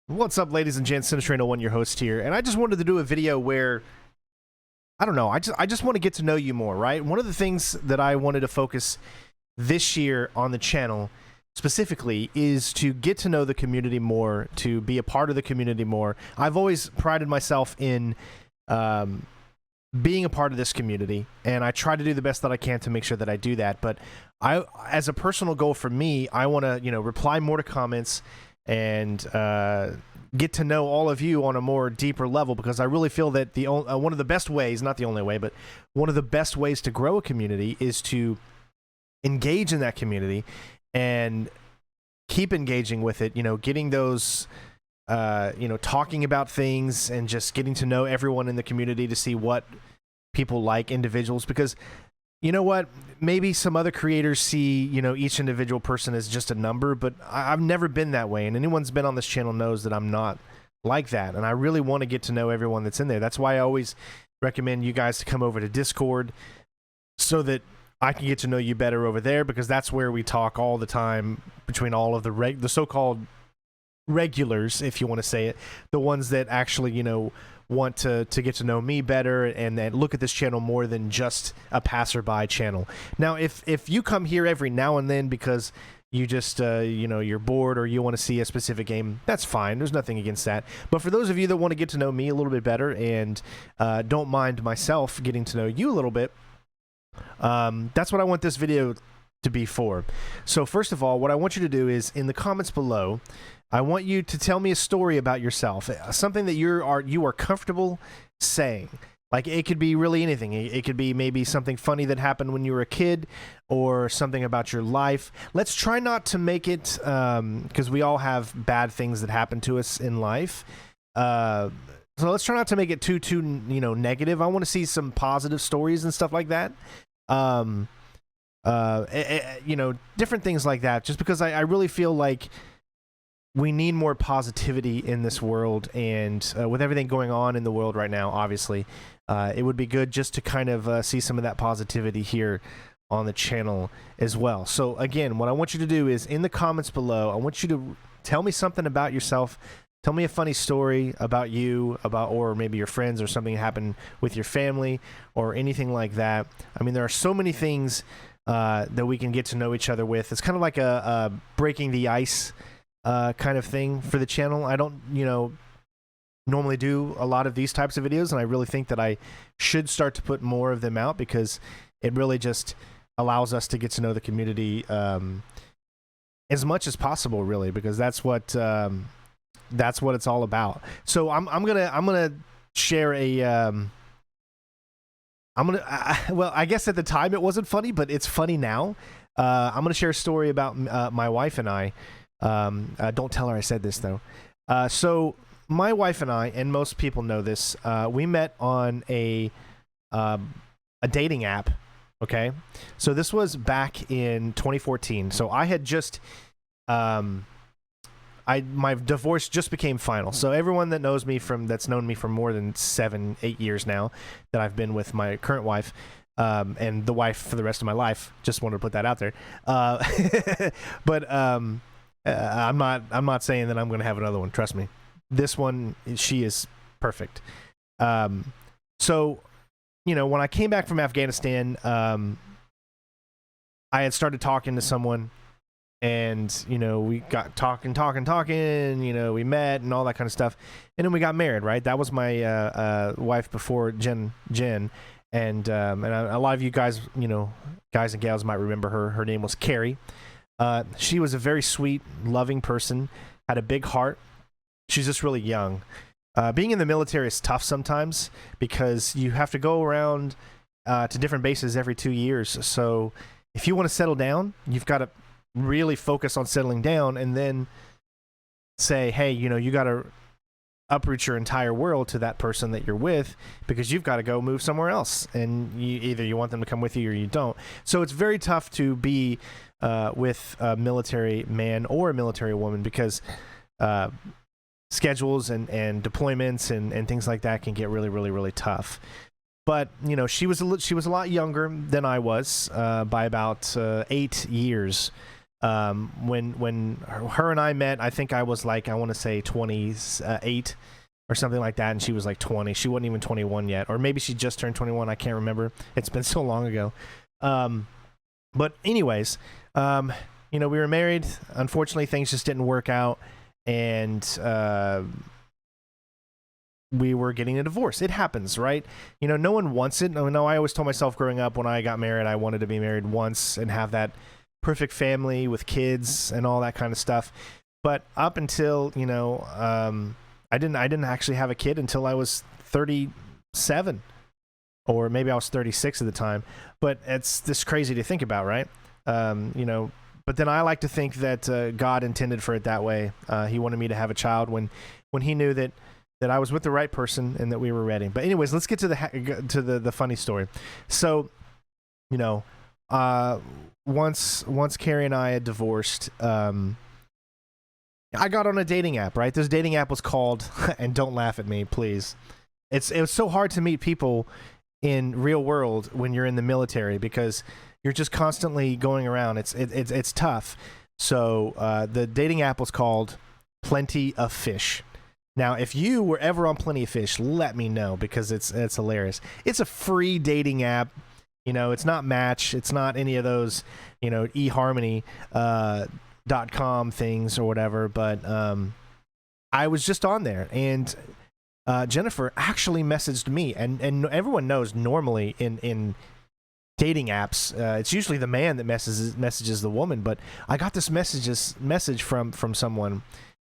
What's up, ladies and gents? Sinistrano1, your host here, and I just wanted to do a video where I don't know. I just want to get to know you more, right? One of the things that I wanted to focus this year on the channel specifically is to get to know the community more, to be a part of the community more. I've always prided myself in being a part of this community, and I try to do the best that I can to make sure that I do that. But as a personal goal for me, I want to, reply more to comments and get to know all of you on a more deeper level, because I really feel that one of the best ways, not the only way, but one of the best ways to grow a community is to engage in that community and keep engaging with it, getting those talking about things and just getting to know everyone in the community to see what people like, individuals, because you know what? Maybe some other creators see, each individual person as just a number, but I've never been that way. And anyone who's been on this channel knows that I'm not like that. And I really want to get to know everyone that's in there. That's why I always recommend you guys to come over to Discord so that I can get to know you better over there, because that's where we talk all the time between all of the so-called regulars, if you want to say it, the ones that actually, want to get to know me better and then look at this channel more than just a passerby channel. Now, if you come here every now and then because you just you're bored or you want to see a specific game, that's fine. There's nothing against that. But for those of you that want to get to know me a little bit better and don't mind myself getting to know you a little bit, that's what I want this video to be for. So first of all, what I want you to do is in the comments below, I want you to tell me a story about yourself, something that you are comfortable saying. Like, it could be really anything. It could be maybe something funny that happened when you were a kid, or something about your life. Let's try not to make it, because we all have bad things that happen to us in life. So let's try not to make it too negative. I want to see some positive stories and stuff like that. Different things like that, just because I really feel like we need more positivity in this world, and with everything going on in the world right now, obviously, it would be good just to kind of see some of that positivity here on the channel as well. So again, what I want you to do is in the comments below, I want you to tell me something about yourself. Tell me a funny story about you, or maybe your friends, or something happened with your family, or anything like that. I mean, there are so many things that we can get to know each other with. It's kind of like a breaking the ice kind of thing for the channel. I don't, normally do a lot of these types of videos, and I really think that I should start to put more of them out, because it really just allows us to get to know the community as much as possible, really, because that's what it's all about. So I'm gonna share a well, I guess at the time it wasn't funny, but it's funny now. I'm gonna share a story about my wife and I. Don't tell her I said this, though. So my wife and I, and most people know this, we met on a dating app. Okay, so this was back in 2014. So I had just my divorce just became final. So everyone that knows me that's known me for more than 7-8 years now, that I've been with my current wife, and the wife for the rest of my life. Just wanted to put that out there. But I'm not saying that I'm going to have another one. Trust me. This one, she is perfect. So, when I came back from Afghanistan, I had started talking to someone, and, we got talking, we met and all that kind of stuff. And then we got married, right? That was my wife before Jen. And a lot of you guys, guys and gals might remember her. Her name was Carrie. She was a very sweet, loving person, had a big heart. She's just really young. Being in the military is tough sometimes, because you have to go around to different bases every 2 years. So if you want to settle down, you've got to really focus on settling down, and then say, hey, you got to uproot your entire world to that person that you're with, because you've got to go move somewhere else, and either you want them to come with you or you don't. So it's very tough to be with a military man or a military woman, because schedules and deployments and things like that can get really, really, really tough. But she was a lot younger than I was by about 8 years. When her and I met, I think I was like, I want to say 28 or something like that, and she was like 20. She wasn't even 21 yet, or maybe she just turned 21. I can't remember. It's been so long ago. But anyways, we were married. Unfortunately, things just didn't work out, and we were getting a divorce. It happens, right? No one wants it. No, I always told myself growing up when I got married, I wanted to be married once and have that perfect family with kids and all that kind of stuff. But up until, I didn't actually have a kid until I was 37, or maybe I was 36 at the time. But it's this crazy to think about, right? But then I like to think that God intended for it that way. He wanted me to have a child when he knew that I was with the right person and that we were ready. But anyways, let's get to the funny story. So, once Carrie and I had divorced, I got on a dating app, right? This dating app was called, and don't laugh at me, please. It was so hard to meet people in real world when you're in the military because you're just constantly going around. It's tough. So the dating app was called Plenty of Fish. Now, if you were ever on Plenty of Fish, let me know because it's hilarious. It's a free dating app. It's not Match. It's not any of those, eHarmony .com things or whatever. But I was just on there, and Jennifer actually messaged me. And everyone knows normally in dating apps, it's usually the man that messages the woman. But I got this message from someone.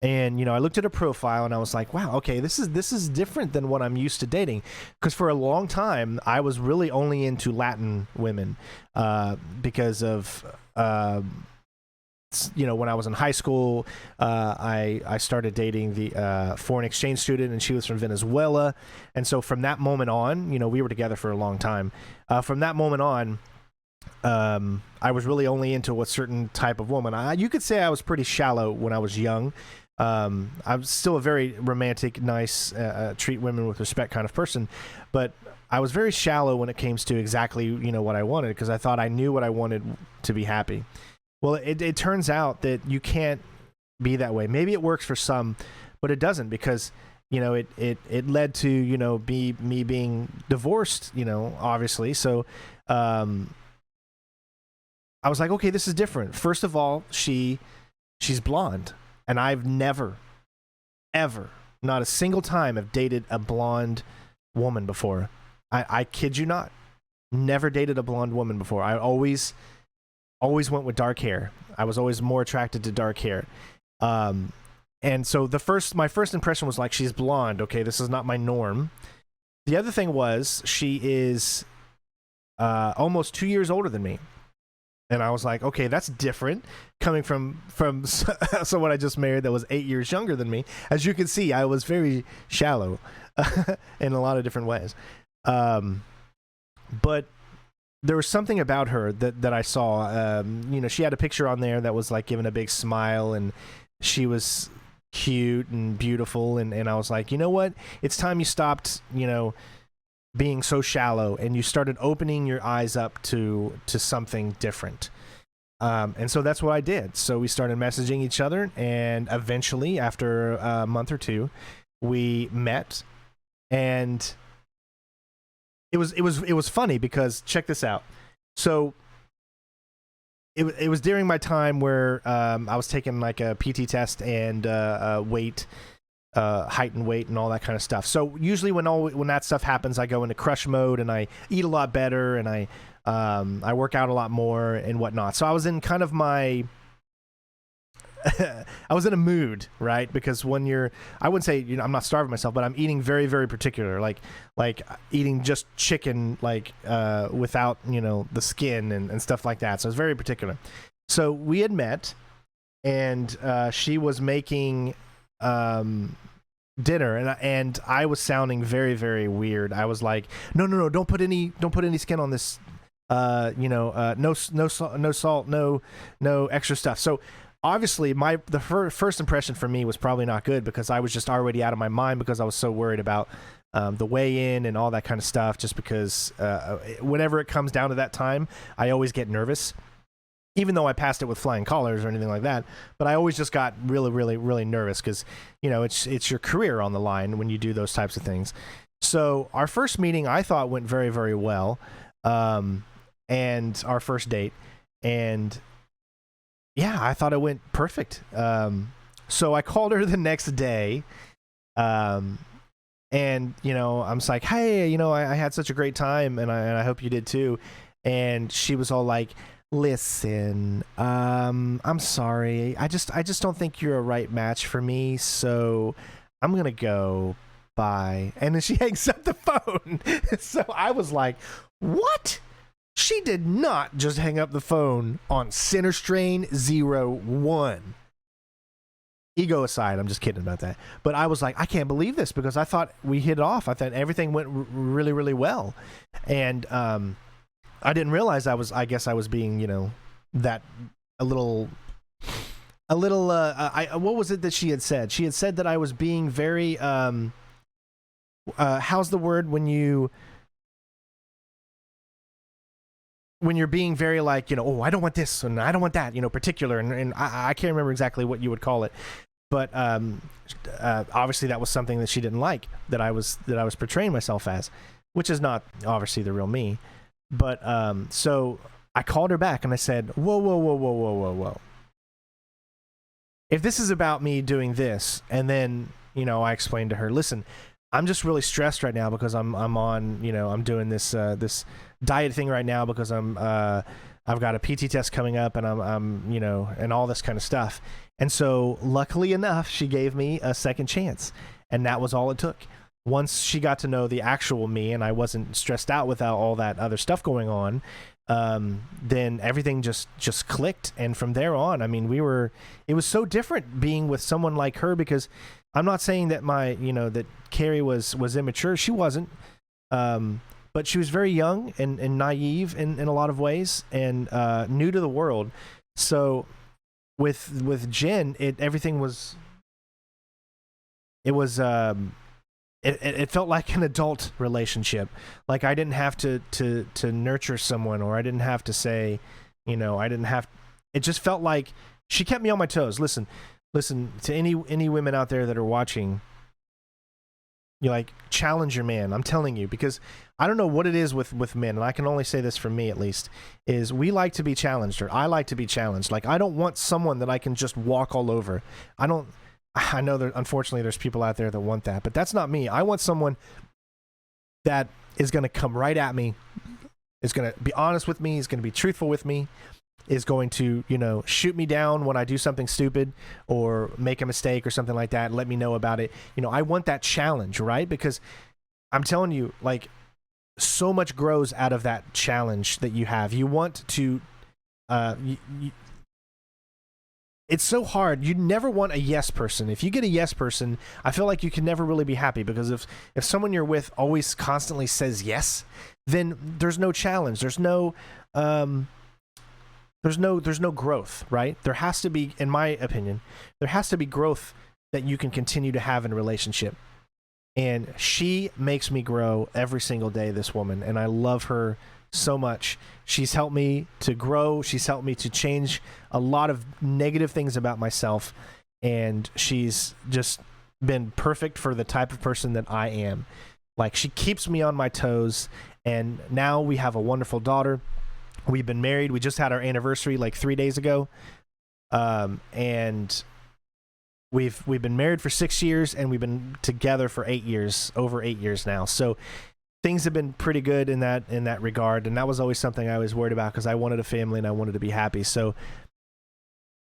And I looked at her profile and I was like, wow, okay, this is different than what I'm used to dating, because for a long time I was really only into Latin women because of when I was in high school, I started dating the foreign exchange student, and she was from Venezuela. And so from that moment on, we were together for a long time. From that moment on, I was really only into a certain type of woman. You could say I was pretty shallow when I was young. I'm still a very romantic, nice, treat women with respect kind of person, but I was very shallow when it came to exactly what I wanted, because I thought I knew what I wanted to be happy. Well, it turns out that you can't be that way. Maybe it works for some, but it doesn't, because it led to me being divorced, obviously. So I was like, okay, this is different. First of all, she's blonde. And I've never, ever, not a single time, have dated a blonde woman before. I kid you not. Never dated a blonde woman before. I always went with dark hair. I was always more attracted to dark hair. And so my first impression was like, she's blonde. Okay, this is not my norm. The other thing was she is almost 2 years older than me. And I was like, okay, that's different coming from someone I just married that was 8 years younger than me. As you can see, I was very shallow in a lot of different ways. But there was something about her that I saw. She had a picture on there that was like giving a big smile, and she was cute and beautiful. And I was like, you know what? It's time you stopped, being so shallow, and you started opening your eyes up to something different. And so that's what I did. So we started messaging each other, and eventually, after a month or two, we met. And it was funny because, check this out. So it was during my time where I was taking like a PT test and height and weight and all that kind of stuff. So usually when that stuff happens, I go into crush mode and I eat a lot better, and I work out a lot more and whatnot. So I was in kind of my I was in a mood, right? Because when I wouldn't say I'm not starving myself, but I'm eating very, very particular, like eating just chicken, without the skin and stuff like that. So it's very particular. So we had met, and she was making dinner, and I was sounding very, very weird. I was like, no, don't put any skin on this. No salt, no extra stuff. So obviously the first impression for me was probably not good, because I was just already out of my mind, because I was so worried about the weigh-in and all that kind of stuff, just because whenever it comes down to that time, I always get nervous. even though I passed it with flying colors or anything like that. But I always just got really, really, really nervous because, you know, it's your career on the line when you do those types of things. So our first meeting I thought went very, very well, and our first date, and yeah, I thought it went perfect. So I called her the next day, and you know, I'm just like, hey, you know, I had such a great time, and I hope you did too. And she was all like, listen, I'm sorry, I just don't think you're a right match for me, so I'm gonna go. Bye. And then she hangs up the phone. So I was like, what? She did not just hang up the phone on Center Strain 01. Ego aside, I'm just kidding about that. But I was like, I can't believe this, because I thought we hit it off. I thought everything went really, really well. And I didn't realize I guess I was being, you know, that a little what was it that she had said? She had said that I was being very how's the word when you're being very like, you know, oh, I don't want this and I don't want that, you know, particular, and I can't remember exactly what you would call it, but obviously that was something that she didn't like, that I was portraying myself as, which is not obviously the real me. But so I called her back and I said, whoa. If this is about me doing this, and then, you know, I explained to her, listen, I'm just really stressed right now because I'm on, you know, I'm doing this this diet thing right now because I've got a PT test coming up, and I'm you know, and all this kind of stuff. And so luckily enough, she gave me a second chance, and that was all it took. Once she got to know the actual me and I wasn't stressed out without all that other stuff going on, then everything just clicked. And from there on, I mean, it was so different being with someone like her, because I'm not saying that that Carrie was immature. She wasn't. But she was very young and naive in a lot of ways, and new to the world. So with Jen, everything was, it felt like an adult relationship. Like I didn't have to nurture someone, or I didn't have to say, you know, it just felt like she kept me on my toes. Listen to any women out there that are watching. You like, challenge your man. I'm telling you, because I don't know what it is with men, and I can only say this for me at least, is we like to be challenged, or I like to be challenged. Like, I don't want someone that I can just walk all over. I know that unfortunately there's people out there that want that, but that's not me. I want someone that is going to come right at me, is going to be honest with me, is going to be truthful with me, is going to, you know, shoot me down when I do something stupid or make a mistake or something like that, let me know about it. You know, I want that challenge, right? Because I'm telling you, like, so much grows out of that challenge that you have. You want to, it's so hard. You never want a yes person. If you get a yes person, I feel like you can never really be happy, because if someone you're with always constantly says yes, then there's no challenge. There's no growth, right? There has to be, in my opinion, there has to be growth that you can continue to have in a relationship. And she makes me grow every single day, this woman, and I love her so much. She's helped me to grow. She's helped me to change a lot of negative things about myself, and she's just been perfect for the type of person that I am. Like, she keeps me on my toes, and now we have a wonderful daughter. We've been married. We just had our anniversary like 3 days ago. And we've been married for 6 years, and we've been together for 8 years, over 8 years now. So things have been pretty good in that regard. And that was always something I was worried about, because I wanted a family and I wanted to be happy. So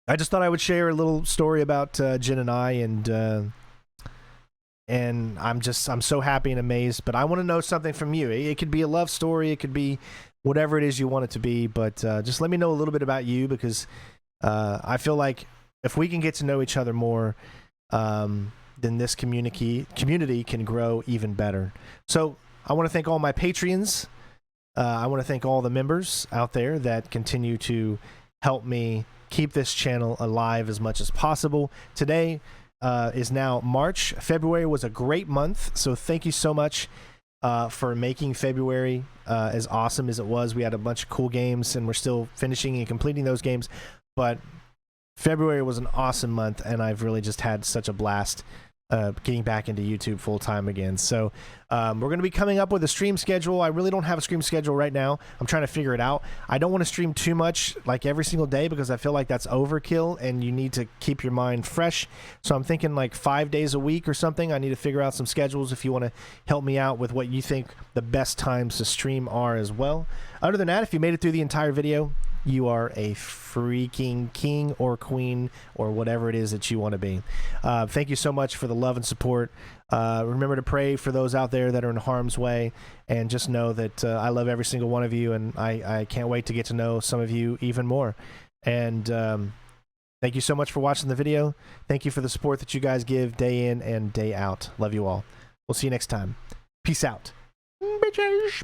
I just thought I would share a little story about Jen and I, and I'm so happy and amazed. But I want to know something from you. It could be a love story. It could be whatever it is you want it to be, but just let me know a little bit about you, because I feel like if we can get to know each other more, then this community can grow even better. So I want to thank all my Patreons. I want to thank all the members out there that continue to help me keep this channel alive as much as possible. Today is now March. February was a great month, so thank you so much. for making February as awesome as it was. We had a bunch of cool games, and we're still finishing and completing those games. But February was an awesome month, and I've really just had such a blast getting back into YouTube full time again. So we're going to be coming up with a stream schedule. I really don't have a stream schedule right now. I'm trying to figure it out. I don't want to stream too much, like every single day, because I feel like that's overkill, and you need to keep your mind fresh. So I'm thinking like 5 days a week or something. I need to figure out some schedules if you want to help me out with what you think the best times to stream are as well. Other than that, if you made it through the entire video, you are a freaking king or queen or whatever it is that you want to be. Thank you so much for the love and support. Remember to pray for those out there that are in harm's way, and just know that I love every single one of you, and I can't wait to get to know some of you even more. And thank you so much for watching the video. Thank you for the support that you guys give day in and day out. Love you all. We'll see you next time. Peace out. Bitches.